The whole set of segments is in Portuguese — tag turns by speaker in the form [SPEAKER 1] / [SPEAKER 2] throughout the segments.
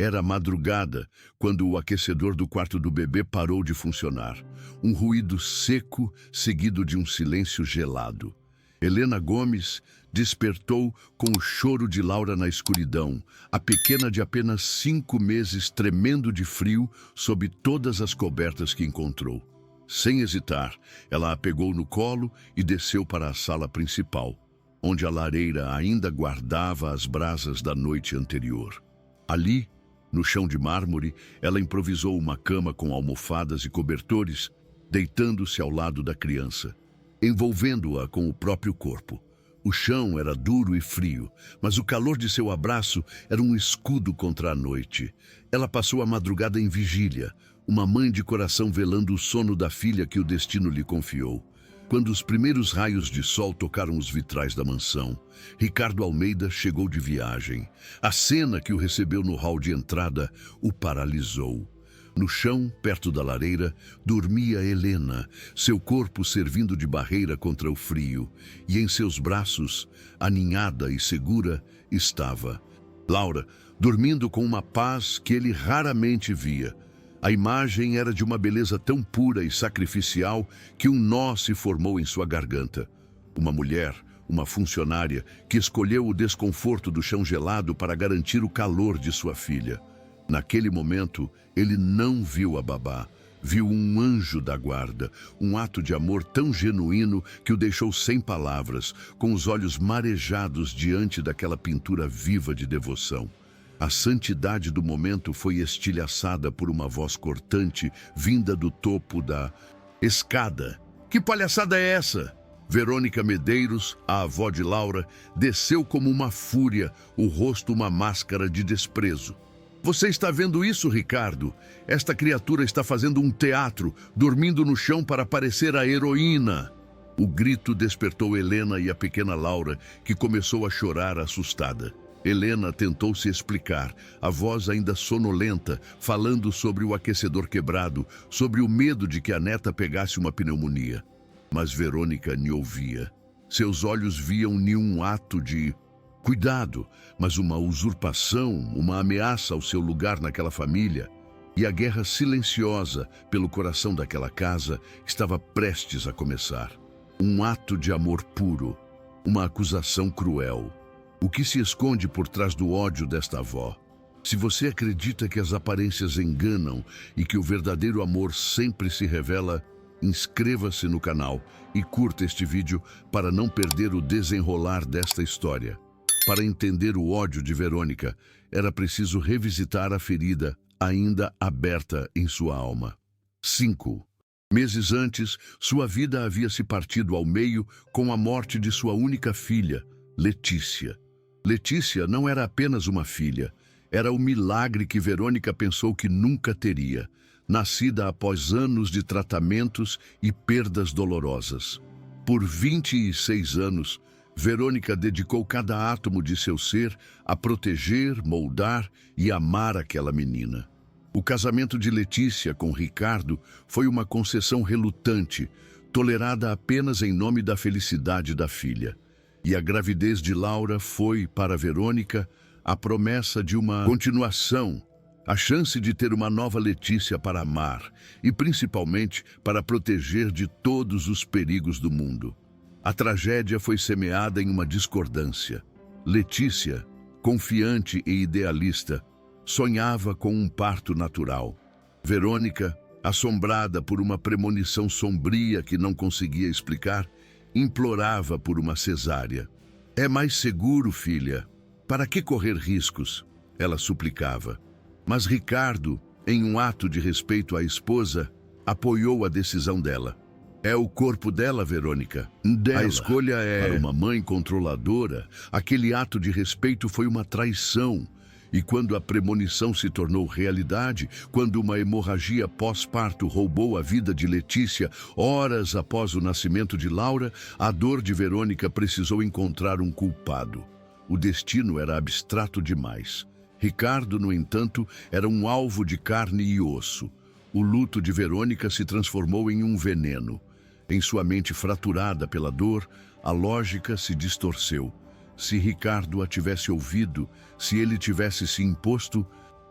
[SPEAKER 1] Era madrugada quando o aquecedor do quarto do bebê parou de funcionar. Um ruído seco seguido de um silêncio gelado. Helena Gomes despertou com o choro de Laura na escuridão, a pequena de apenas 5 meses tremendo de frio sob todas as cobertas que encontrou. Sem hesitar, ela a pegou no colo e desceu para a sala principal, onde a lareira ainda guardava as brasas da noite anterior. Ali, no chão de mármore, ela improvisou uma cama com almofadas e cobertores, deitando-se ao lado da criança, envolvendo-a com o próprio corpo. O chão era duro e frio, mas o calor de seu abraço era um escudo contra a noite. Ela passou a madrugada em vigília, uma mãe de coração velando o sono da filha que o destino lhe confiou. Quando os primeiros raios de sol tocaram os vitrais da mansão, Ricardo Almeida chegou de viagem. A cena que o recebeu no hall de entrada o paralisou. No chão, perto da lareira, dormia Helena, seu corpo servindo de barreira contra o frio, e em seus braços, aninhada e segura, estava Laura, dormindo com uma paz que ele raramente via. A imagem era de uma beleza tão pura e sacrificial que um nó se formou em sua garganta. Uma mulher, uma funcionária, que escolheu o desconforto do chão gelado para garantir o calor de sua filha. Naquele momento, ele não viu a babá, viu um anjo da guarda, um ato de amor tão genuíno que o deixou sem palavras, com os olhos marejados diante daquela pintura viva de devoção. A santidade do momento foi estilhaçada por uma voz cortante vinda do topo da escada. Que palhaçada é essa? Verônica Medeiros, a avó de Laura, desceu como uma fúria, o rosto uma máscara de desprezo. Você está vendo isso, Ricardo? Esta criatura está fazendo um teatro, dormindo no chão para parecer a heroína. O grito despertou Helena e a pequena Laura, que começou a chorar assustada. Helena tentou se explicar, a voz ainda sonolenta, falando sobre o aquecedor quebrado, sobre o medo de que a neta pegasse uma pneumonia. Mas Verônica nem ouvia. Seus olhos viam nenhum ato de cuidado, mas uma usurpação, uma ameaça ao seu lugar naquela família. E a guerra silenciosa pelo coração daquela casa estava prestes a começar. Um ato de amor puro, uma acusação cruel. O que se esconde por trás do ódio desta avó? Se você acredita que as aparências enganam e que o verdadeiro amor sempre se revela, inscreva-se no canal e curta este vídeo para não perder o desenrolar desta história. Para entender o ódio de Verônica, era preciso revisitar a ferida ainda aberta em sua alma. 5 meses antes, sua vida havia se partido ao meio com a morte de sua única filha, Letícia. Letícia não era apenas uma filha, era o milagre que Verônica pensou que nunca teria, nascida após anos de tratamentos e perdas dolorosas. Por 26 anos, Verônica dedicou cada átomo de seu ser a proteger, moldar e amar aquela menina. O casamento de Letícia com Ricardo foi uma concessão relutante, tolerada apenas em nome da felicidade da filha. E a gravidez de Laura foi, para Verônica, a promessa de uma continuação, a chance de ter uma nova Letícia para amar e, principalmente, para proteger de todos os perigos do mundo. A tragédia foi semeada em uma discordância. Letícia, confiante e idealista, sonhava com um parto natural. Verônica, assombrada por uma premonição sombria que não conseguia explicar, implorava por uma cesárea. É mais seguro, filha. Para que correr riscos? Ela suplicava. Mas Ricardo, em um ato de respeito à esposa, apoiou a decisão dela. É o corpo dela, Verônica. Dela. A escolha é... Para uma mãe controladora, aquele ato de respeito foi uma traição. E quando a premonição se tornou realidade, quando uma hemorragia pós-parto roubou a vida de Letícia, horas após o nascimento de Laura, a dor de Verônica precisou encontrar um culpado. O destino era abstrato demais. Ricardo, no entanto, era um alvo de carne e osso. O luto de Verônica se transformou em um veneno. Em sua mente fraturada pela dor, a lógica se distorceu. Se Ricardo a tivesse ouvido, se ele tivesse se imposto,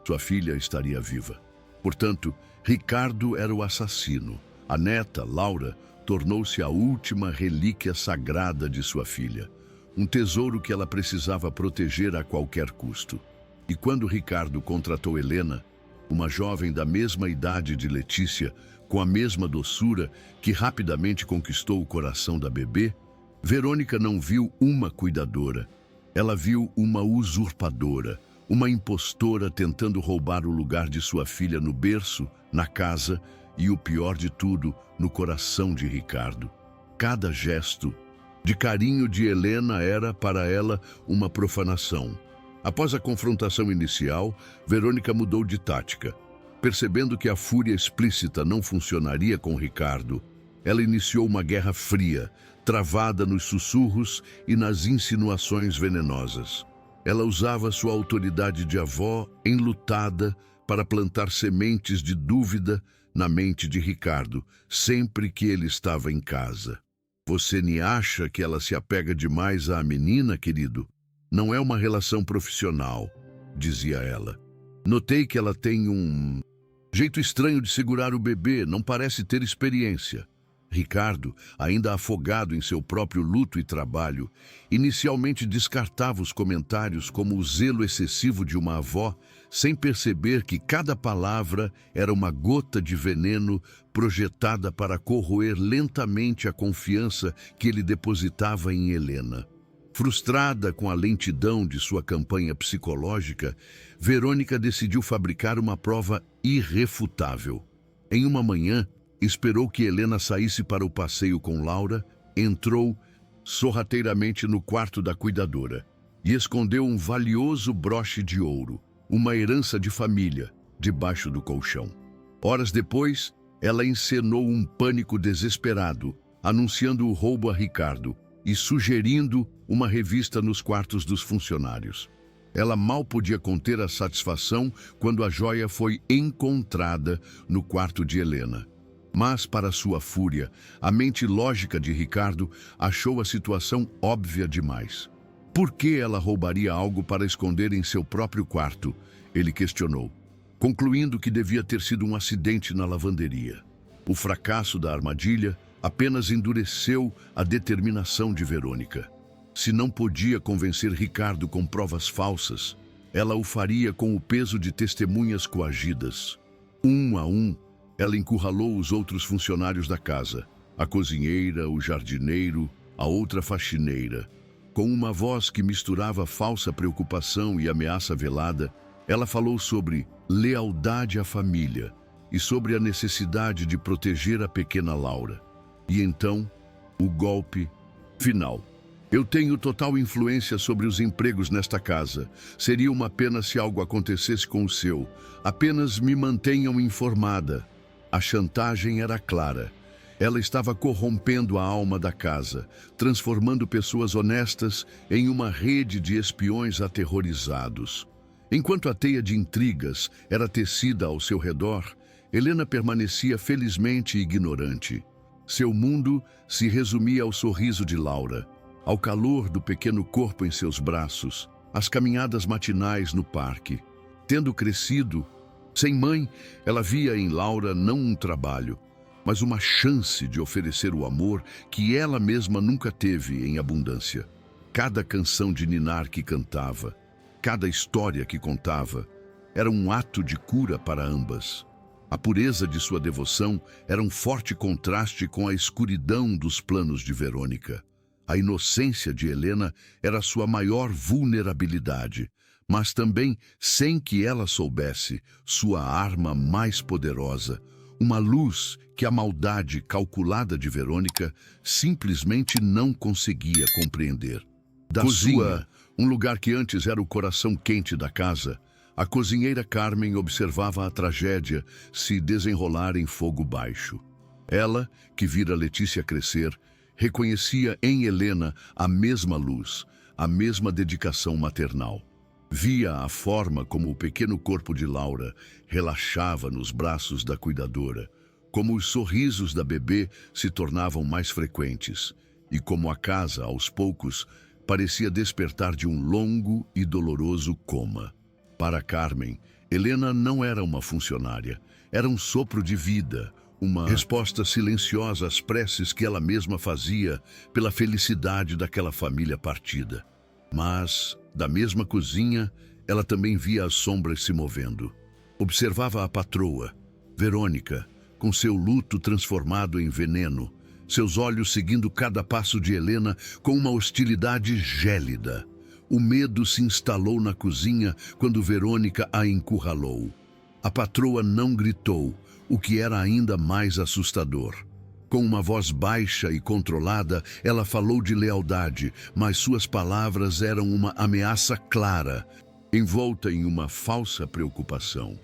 [SPEAKER 1] sua filha estaria viva. Portanto, Ricardo era o assassino. A neta, Laura, tornou-se a última relíquia sagrada de sua filha. Um tesouro que ela precisava proteger a qualquer custo. E quando Ricardo contratou Helena, uma jovem da mesma idade de Letícia, com a mesma doçura que rapidamente conquistou o coração da bebê, Verônica não viu uma cuidadora. Ela viu uma usurpadora, uma impostora tentando roubar o lugar de sua filha no berço, na casa e, o pior de tudo, no coração de Ricardo. Cada gesto de carinho de Helena era, para ela, uma profanação. Após a confrontação inicial, Verônica mudou de tática. Percebendo que a fúria explícita não funcionaria com Ricardo, ela iniciou uma guerra fria, travada nos sussurros e nas insinuações venenosas. Ela usava sua autoridade de avó enlutada para plantar sementes de dúvida na mente de Ricardo, sempre que ele estava em casa. Você nem acha que ela se apega demais à menina, querido? Não é uma relação profissional, dizia ela. Notei que ela tem um jeito estranho de segurar o bebê, não parece ter experiência. Ricardo, ainda afogado em seu próprio luto e trabalho, inicialmente descartava os comentários como o zelo excessivo de uma avó, sem perceber que cada palavra era uma gota de veneno projetada para corroer lentamente a confiança que ele depositava em Helena. Frustrada com a lentidão de sua campanha psicológica, Verônica decidiu fabricar uma prova irrefutável. Em uma manhã, esperou que Helena saísse para o passeio com Laura, entrou sorrateiramente no quarto da cuidadora e escondeu um valioso broche de ouro, uma herança de família, debaixo do colchão. Horas depois, ela encenou um pânico desesperado, anunciando o roubo a Ricardo e sugerindo uma revista nos quartos dos funcionários. Ela mal podia conter a satisfação quando a joia foi encontrada no quarto de Helena. Mas, para sua fúria, a mente lógica de Ricardo achou a situação óbvia demais. Por que ela roubaria algo para esconder em seu próprio quarto? Ele questionou, concluindo que devia ter sido um acidente na lavanderia. O fracasso da armadilha apenas endureceu a determinação de Verônica. Se não podia convencer Ricardo com provas falsas, ela o faria com o peso de testemunhas coagidas. Um a um, ela encurralou os outros funcionários da casa, a cozinheira, o jardineiro, a outra faxineira. Com uma voz que misturava falsa preocupação e ameaça velada, ela falou sobre lealdade à família e sobre a necessidade de proteger a pequena Laura. E então, o golpe final. Eu tenho total influência sobre os empregos nesta casa. Seria uma pena se algo acontecesse com o seu. Apenas me mantenham informada. A chantagem era clara. Ela estava corrompendo a alma da casa, transformando pessoas honestas em uma rede de espiões aterrorizados. Enquanto a teia de intrigas era tecida ao seu redor, Helena permanecia felizmente ignorante. Seu mundo se resumia ao sorriso de Laura, ao calor do pequeno corpo em seus braços, às caminhadas matinais no parque. Tendo crescido, sem mãe, ela via em Laura não um trabalho, mas uma chance de oferecer o amor que ela mesma nunca teve em abundância. Cada canção de ninar que cantava, cada história que contava, era um ato de cura para ambas. A pureza de sua devoção era um forte contraste com a escuridão dos planos de Verônica. A inocência de Helena era sua maior vulnerabilidade, mas também, sem que ela soubesse, sua arma mais poderosa, uma luz que a maldade calculada de Verônica simplesmente não conseguia compreender. Da cozinha, um lugar que antes era o coração quente da casa, a cozinheira Carmen observava a tragédia se desenrolar em fogo baixo. Ela, que vira Letícia crescer, reconhecia em Helena a mesma luz, a mesma dedicação maternal. Via a forma como o pequeno corpo de Laura relaxava nos braços da cuidadora, como os sorrisos da bebê se tornavam mais frequentes e como a casa, aos poucos, parecia despertar de um longo e doloroso coma. Para Carmen, Helena não era uma funcionária, era um sopro de vida, uma resposta silenciosa às preces que ela mesma fazia pela felicidade daquela família partida. Mas, da mesma cozinha, ela também via as sombras se movendo. Observava a patroa, Verônica, com seu luto transformado em veneno, seus olhos seguindo cada passo de Helena com uma hostilidade gélida. O medo se instalou na cozinha quando Verônica a encurralou. A patroa não gritou, o que era ainda mais assustador. Com uma voz baixa e controlada, ela falou de lealdade, mas suas palavras eram uma ameaça clara, envolta em uma falsa preocupação.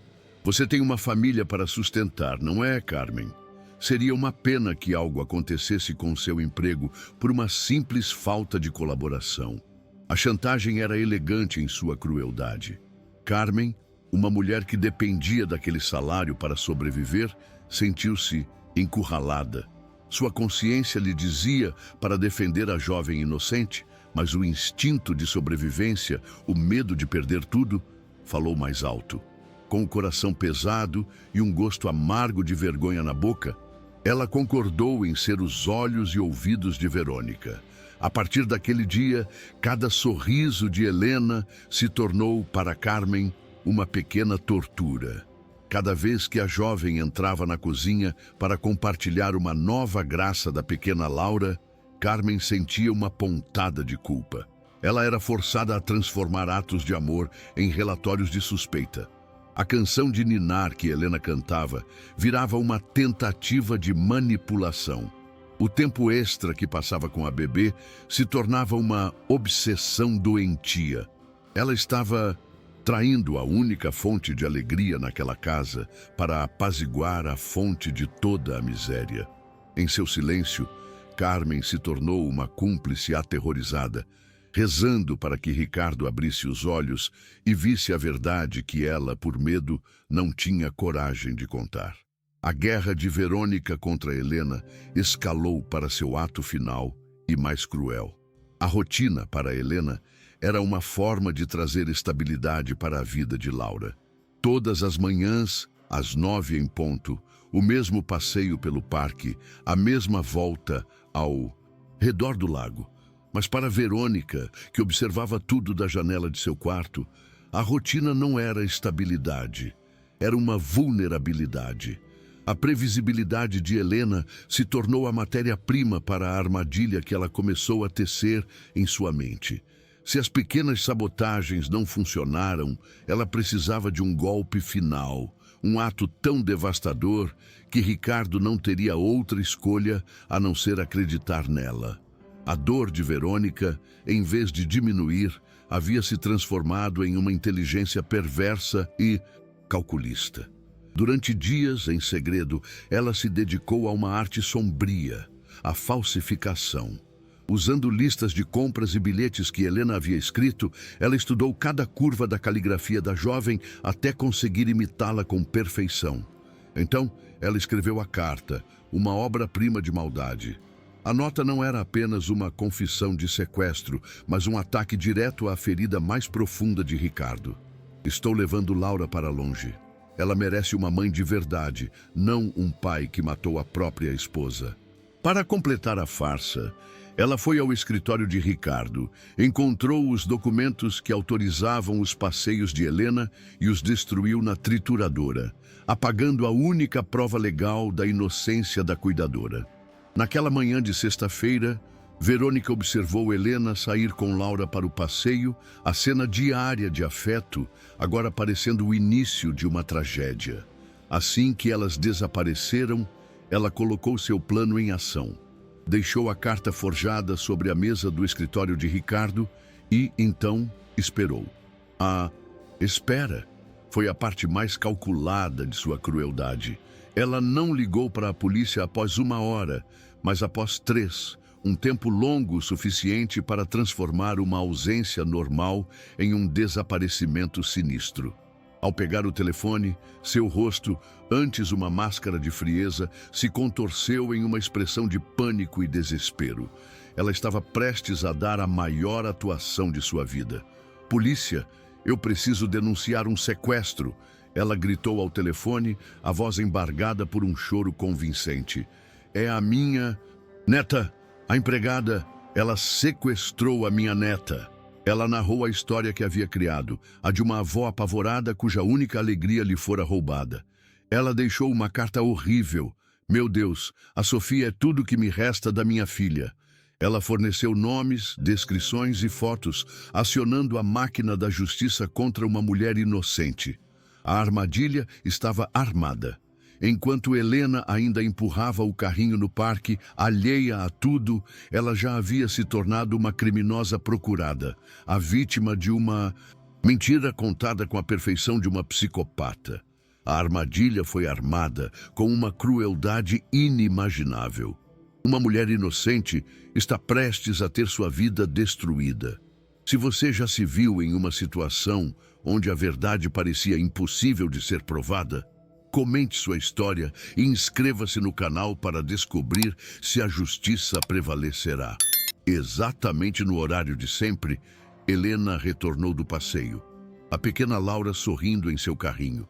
[SPEAKER 1] Você tem uma família para sustentar, não é, Carmen? Seria uma pena que algo acontecesse com seu emprego por uma simples falta de colaboração. A chantagem era elegante em sua crueldade. Carmen, uma mulher que dependia daquele salário para sobreviver, sentiu-se encurralada. Sua consciência lhe dizia para defender a jovem inocente, mas o instinto de sobrevivência, o medo de perder tudo, falou mais alto. Com o coração pesado e um gosto amargo de vergonha na boca, ela concordou em ser os olhos e ouvidos de Verônica. A partir daquele dia, cada sorriso de Helena se tornou para Carmen uma pequena tortura. Cada vez que a jovem entrava na cozinha para compartilhar uma nova graça da pequena Laura, Carmen sentia uma pontada de culpa. Ela era forçada a transformar atos de amor em relatórios de suspeita. A canção de ninar que Helena cantava virava uma tentativa de manipulação. O tempo extra que passava com a bebê se tornava uma obsessão doentia. Ela estava traindo a única fonte de alegria naquela casa para apaziguar a fonte de toda a miséria. Em seu silêncio, Carmen se tornou uma cúmplice aterrorizada, rezando para que Ricardo abrisse os olhos e visse a verdade que ela, por medo, não tinha coragem de contar. A guerra de Verônica contra Helena escalou para seu ato final e mais cruel. A rotina para Helena era uma forma de trazer estabilidade para a vida de Laura. Todas as manhãs, às 9 em ponto, o mesmo passeio pelo parque, a mesma volta ao redor do lago. Mas para Verônica, que observava tudo da janela de seu quarto, a rotina não era estabilidade, era uma vulnerabilidade. A previsibilidade de Helena se tornou a matéria-prima para a armadilha que ela começou a tecer em sua mente. Se as pequenas sabotagens não funcionaram, ela precisava de um golpe final, um ato tão devastador que Ricardo não teria outra escolha a não ser acreditar nela. A dor de Verônica, em vez de diminuir, havia se transformado em uma inteligência perversa e calculista. Durante dias, em segredo, ela se dedicou a uma arte sombria, a falsificação. Usando listas de compras e bilhetes que Helena havia escrito, ela estudou cada curva da caligrafia da jovem até conseguir imitá-la com perfeição. Então, ela escreveu a carta, uma obra-prima de maldade. A nota não era apenas uma confissão de sequestro, mas um ataque direto à ferida mais profunda de Ricardo. Estou levando Laura para longe. Ela merece uma mãe de verdade, não um pai que matou a própria esposa. Para completar a farsa, ela foi ao escritório de Ricardo, encontrou os documentos que autorizavam os passeios de Helena e os destruiu na trituradora, apagando a única prova legal da inocência da cuidadora. Naquela manhã de sexta-feira, Verônica observou Helena sair com Laura para o passeio, a cena diária de afeto, agora parecendo o início de uma tragédia. Assim que elas desapareceram, ela colocou seu plano em ação. Deixou a carta forjada sobre a mesa do escritório de Ricardo e, então, esperou. A espera foi a parte mais calculada de sua crueldade. Ela não ligou para a polícia após 1 hora, mas após 3, um tempo longo o suficiente para transformar uma ausência normal em um desaparecimento sinistro. Ao pegar o telefone, seu rosto, antes uma máscara de frieza, se contorceu em uma expressão de pânico e desespero. Ela estava prestes a dar a maior atuação de sua vida. Polícia, Eu preciso denunciar um sequestro. Ela gritou ao telefone, a voz embargada por um choro convincente. É a minha neta, a empregada. Ela sequestrou a minha neta. Ela narrou a história que havia criado, a de uma avó apavorada cuja única alegria lhe fora roubada. Ela deixou uma carta horrível. Meu Deus, a Sofia é tudo que me resta da minha filha. Ela forneceu nomes, descrições e fotos, acionando a máquina da justiça contra uma mulher inocente. A armadilha estava armada. Enquanto Helena ainda empurrava o carrinho no parque, alheia a tudo, ela já havia se tornado uma criminosa procurada, a vítima de uma mentira contada com a perfeição de uma psicopata. A armadilha foi armada com uma crueldade inimaginável. Uma mulher inocente está prestes a ter sua vida destruída. Se você já se viu em uma situação onde a verdade parecia impossível de ser provada, comente sua história e inscreva-se no canal para descobrir se a justiça prevalecerá. Exatamente no horário de sempre, Helena retornou do passeio. A pequena Laura sorrindo em seu carrinho.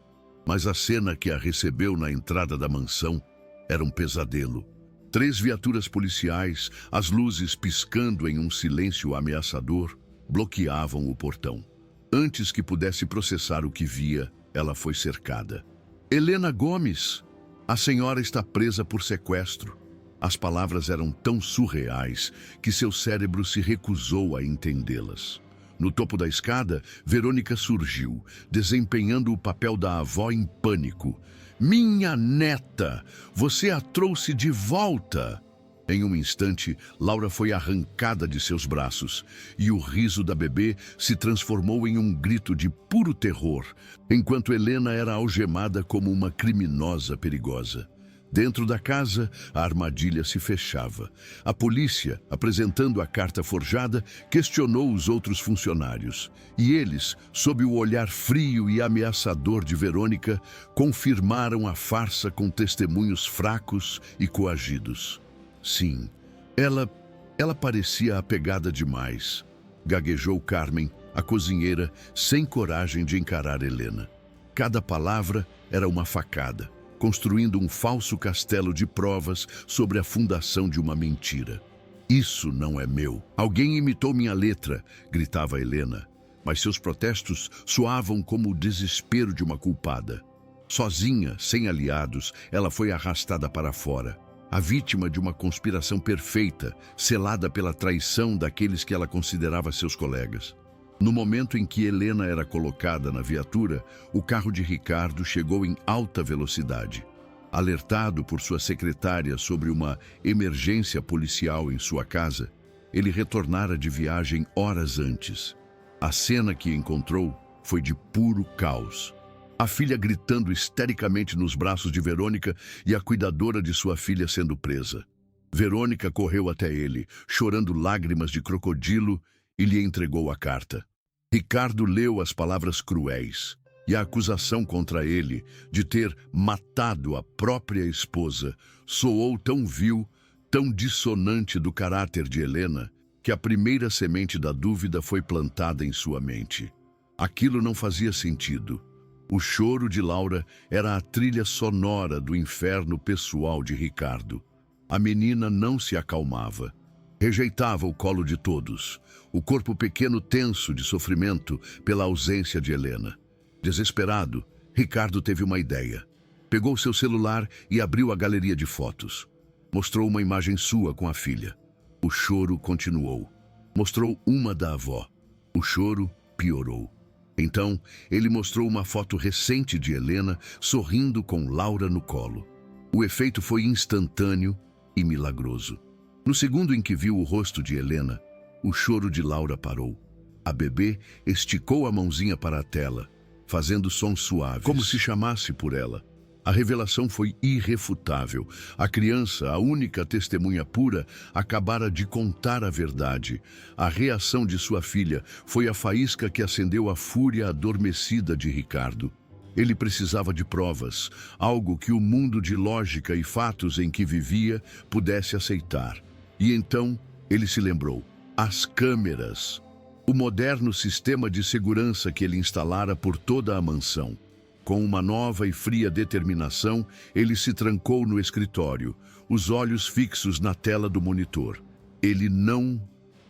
[SPEAKER 1] Mas a cena que a recebeu na entrada da mansão era um pesadelo. 3 viaturas policiais, as luzes piscando em um silêncio ameaçador, bloqueavam o portão. Antes que pudesse processar o que via, ela foi cercada. Helena Gomes, a senhora está presa por sequestro. As palavras eram tão surreais que seu cérebro se recusou a entendê-las. No topo da escada, Verônica surgiu, desempenhando o papel da avó em pânico. Minha neta, você a trouxe de volta! Em um instante, Laura foi arrancada de seus braços e o riso da bebê se transformou em um grito de puro terror, enquanto Helena era algemada como uma criminosa perigosa. Dentro da casa, a armadilha se fechava. A polícia, apresentando a carta forjada, questionou os outros funcionários. E eles, sob o olhar frio e ameaçador de Verônica, confirmaram a farsa com testemunhos fracos e coagidos. Sim, ela parecia apegada demais, gaguejou Carmen, a cozinheira, sem coragem de encarar Helena. Cada palavra era uma facada, construindo um falso castelo de provas sobre a fundação de uma mentira. Isso não é meu. Alguém imitou minha letra, gritava Helena, mas seus protestos soavam como o desespero de uma culpada. Sozinha, sem aliados, ela foi arrastada para fora. A vítima de uma conspiração perfeita, selada pela traição daqueles que ela considerava seus colegas. No momento em que Helena era colocada na viatura, o carro de Ricardo chegou em alta velocidade. Alertado por sua secretária sobre uma emergência policial em sua casa, ele retornara de viagem horas antes. A cena que encontrou foi de puro caos. A filha gritando histericamente nos braços de Verônica e a cuidadora de sua filha sendo presa. Verônica correu até ele, chorando lágrimas de crocodilo, e lhe entregou a carta. Ricardo leu as palavras cruéis e a acusação contra ele de ter matado a própria esposa soou tão vil, tão dissonante do caráter de Helena, que a primeira semente da dúvida foi plantada em sua mente. Aquilo não fazia sentido. O choro de Laura era a trilha sonora do inferno pessoal de Ricardo. A menina não se acalmava. Rejeitava o colo de todos, o corpo pequeno tenso de sofrimento pela ausência de Helena. Desesperado, Ricardo teve uma ideia. Pegou seu celular e abriu a galeria de fotos. Mostrou uma imagem sua com a filha. O choro continuou. Mostrou uma da avó. O choro piorou. Então, ele mostrou uma foto recente de Helena sorrindo com Laura no colo. O efeito foi instantâneo e milagroso. No segundo em que viu o rosto de Helena, o choro de Laura parou. A bebê esticou a mãozinha para a tela, fazendo sons suaves, como se chamasse por ela. A revelação foi irrefutável. A criança, a única testemunha pura, acabara de contar a verdade. A reação de sua filha foi a faísca que acendeu a fúria adormecida de Ricardo. Ele precisava de provas, algo que o mundo de lógica e fatos em que vivia pudesse aceitar. E então ele se lembrou. As câmeras. o moderno sistema de segurança que ele instalara por toda a mansão. Com uma nova e fria determinação, ele se trancou no escritório, os olhos fixos na tela do monitor. Ele não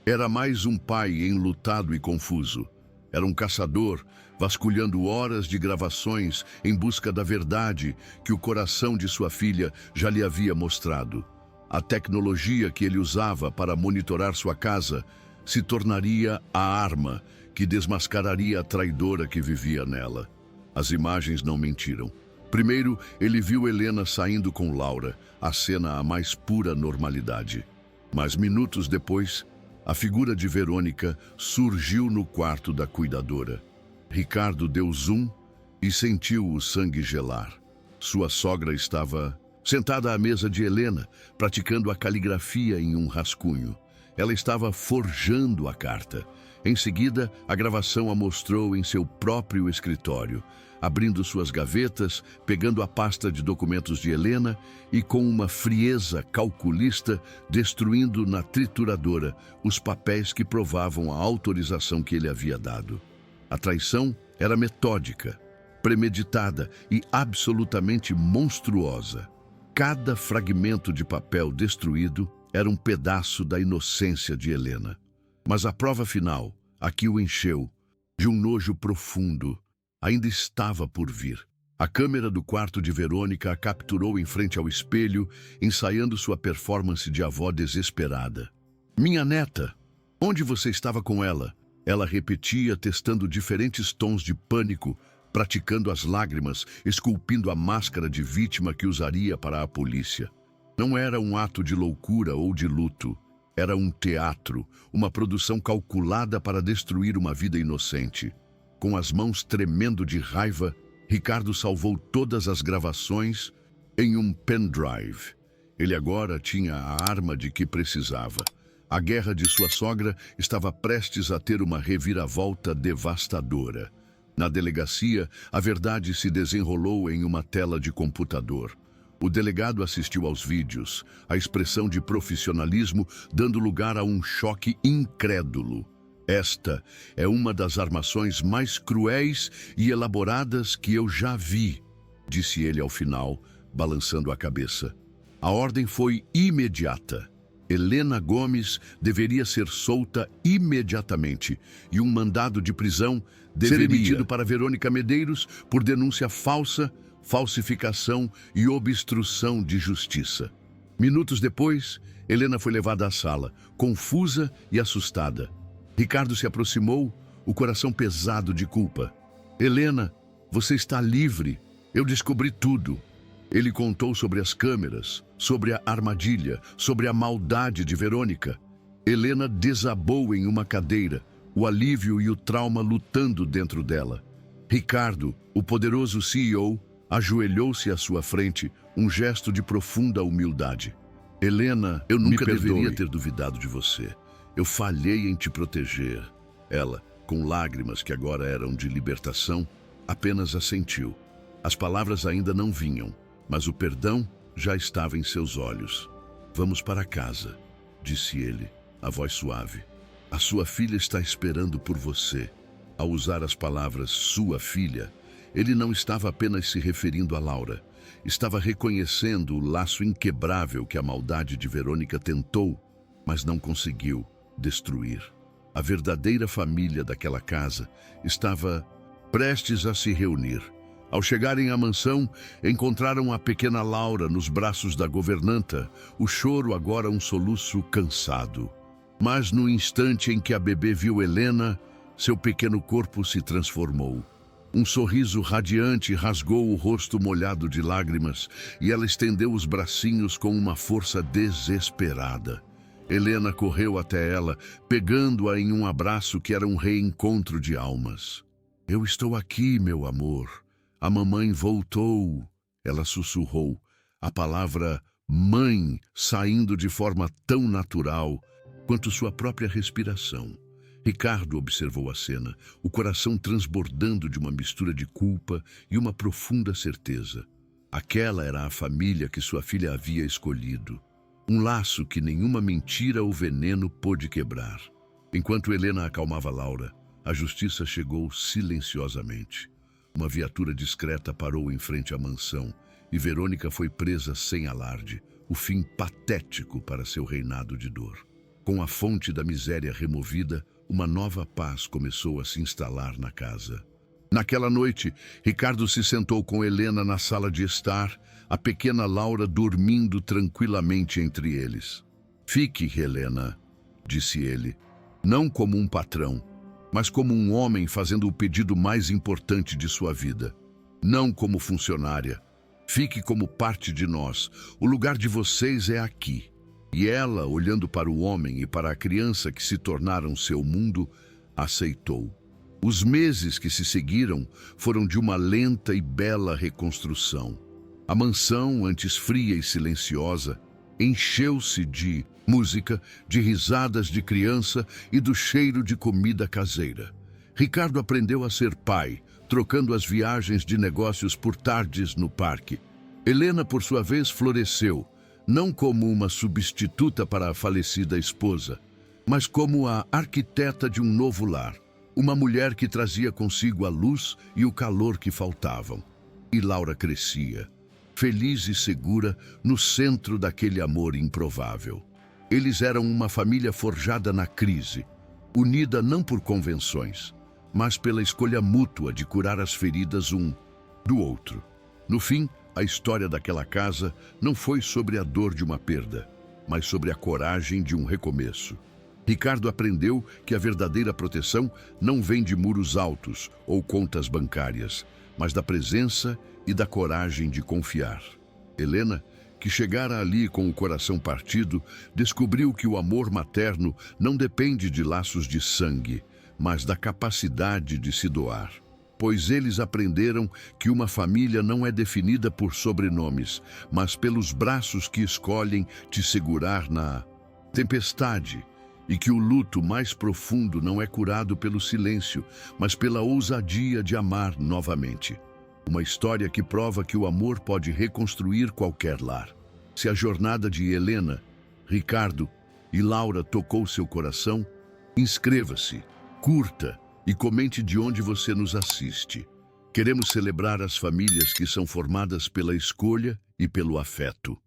[SPEAKER 1] era mais um pai enlutado e confuso. Era um caçador, vasculhando horas de gravações em busca da verdade que o coração de sua filha já lhe havia mostrado. A tecnologia que ele usava para monitorar sua casa se tornaria a arma que desmascararia a traidora que vivia nela. As imagens não mentiram. Primeiro, ele viu Helena saindo com Laura, a cena a mais pura normalidade. Mas minutos depois, a figura de Verônica surgiu no quarto da cuidadora. Ricardo deu zoom e sentiu o sangue gelar. Sua sogra estava sentada à mesa de Helena, praticando a caligrafia em um rascunho. Ela estava forjando a carta. Em seguida, a gravação a mostrou em seu próprio escritório, abrindo suas gavetas, pegando a pasta de documentos de Helena e, com uma frieza calculista, destruindo na trituradora os papéis que provavam a autorização que ele havia dado. A traição era metódica, premeditada e absolutamente monstruosa. Cada fragmento de papel destruído era um pedaço da inocência de Helena. Mas a prova final, a que o encheu de um nojo profundo, ainda estava por vir. A câmera do quarto de Verônica a capturou em frente ao espelho, ensaiando sua performance de avó desesperada. "Minha neta, onde você estava com ela?" Ela repetia, testando diferentes tons de pânico, praticando as lágrimas, esculpindo a máscara de vítima que usaria para a polícia. Não era um ato de loucura ou de luto. Era um teatro, uma produção calculada para destruir uma vida inocente. Com as mãos tremendo de raiva, Ricardo salvou todas as gravações em um pendrive. Ele agora tinha a arma de que precisava. A guerra de sua sogra estava prestes a ter uma reviravolta devastadora. Na delegacia, a verdade se desenrolou em uma tela de computador. O delegado assistiu aos vídeos, a expressão de profissionalismo dando lugar a um choque incrédulo. "Esta é uma das armações mais cruéis e elaboradas que eu já vi", disse ele ao final, balançando a cabeça. A ordem foi imediata. Helena Gomes deveria ser solta imediatamente e um mandado de prisão deveria ser emitido para Verônica Medeiros por denúncia falsa, falsificação e obstrução de justiça. Minutos depois, Helena foi levada à sala, confusa e assustada. Ricardo se aproximou, o coração pesado de culpa. "Helena, você está livre. Eu descobri tudo." Ele contou sobre as câmeras, sobre a armadilha, sobre a maldade de Verônica. Helena desabou em uma cadeira, o alívio e o trauma lutando dentro dela. Ricardo, o poderoso CEO, ajoelhou-se à sua frente, um gesto de profunda humildade. "Helena, eu nunca deveria ter duvidado de você. Eu falhei em te proteger." Ela, com lágrimas que agora eram de libertação, apenas assentiu. As palavras ainda não vinham, mas o perdão já estava em seus olhos. "Vamos para casa", disse ele, a voz suave. "A sua filha está esperando por você." Ao usar as palavras "sua filha", ele não estava apenas se referindo a Laura. Estava reconhecendo o laço inquebrável que a maldade de Verônica tentou, mas não conseguiu, destruir. A verdadeira família daquela casa estava prestes a se reunir. Ao chegarem à mansão, encontraram a pequena Laura nos braços da governanta, o choro agora um soluço cansado. Mas no instante em que a bebê viu Helena, seu pequeno corpo se transformou. Um sorriso radiante rasgou o rosto molhado de lágrimas e ela estendeu os bracinhos com uma força desesperada. Helena correu até ela, pegando-a em um abraço que era um reencontro de almas. "Eu estou aqui, meu amor. A mamãe voltou", ela sussurrou, a palavra "mãe" saindo de forma tão natural quanto sua própria respiração. Ricardo observou a cena, o coração transbordando de uma mistura de culpa e uma profunda certeza. Aquela era a família que sua filha havia escolhido. Um laço que nenhuma mentira ou veneno pôde quebrar. Enquanto Helena acalmava Laura, a justiça chegou silenciosamente. Uma viatura discreta parou em frente à mansão e Verônica foi presa sem alarde, o fim patético para seu reinado de dor. Com a fonte da miséria removida, uma nova paz começou a se instalar na casa. Naquela noite, Ricardo se sentou com Helena na sala de estar, a pequena Laura dormindo tranquilamente entre eles. "Fique, Helena", disse ele, não como um patrão, mas como um homem fazendo o pedido mais importante de sua vida. Não como funcionária. Fique como parte de nós. O lugar de vocês é aqui. E ela, olhando para o homem e para a criança que se tornaram seu mundo, aceitou. Os meses que se seguiram foram de uma lenta e bela reconstrução. A mansão, antes fria e silenciosa, encheu-se de música, de risadas de criança e do cheiro de comida caseira. Ricardo aprendeu a ser pai, trocando as viagens de negócios por tardes no parque. Helena, por sua vez, floresceu, não como uma substituta para a falecida esposa, mas como a arquiteta de um novo lar, uma mulher que trazia consigo a luz e o calor que faltavam. E Laura crescia, feliz e segura, no centro daquele amor improvável. Eles eram uma família forjada na crise, unida não por convenções, mas pela escolha mútua de curar as feridas um do outro. No fim, a história daquela casa não foi sobre a dor de uma perda, mas sobre a coragem de um recomeço. Ricardo aprendeu que a verdadeira proteção não vem de muros altos ou contas bancárias, mas da presença e da coragem de confiar. Helena, que chegara ali com o coração partido, descobriu que o amor materno não depende de laços de sangue, mas da capacidade de se doar. Pois eles aprenderam que uma família não é definida por sobrenomes, mas pelos braços que escolhem te segurar na tempestade, e que o luto mais profundo não é curado pelo silêncio, mas pela ousadia de amar novamente. Uma história que prova que o amor pode reconstruir qualquer lar. Se a jornada de Helena, Ricardo e Laura tocou seu coração, inscreva-se, curta e comente de onde você nos assiste. Queremos celebrar as famílias que são formadas pela escolha e pelo afeto.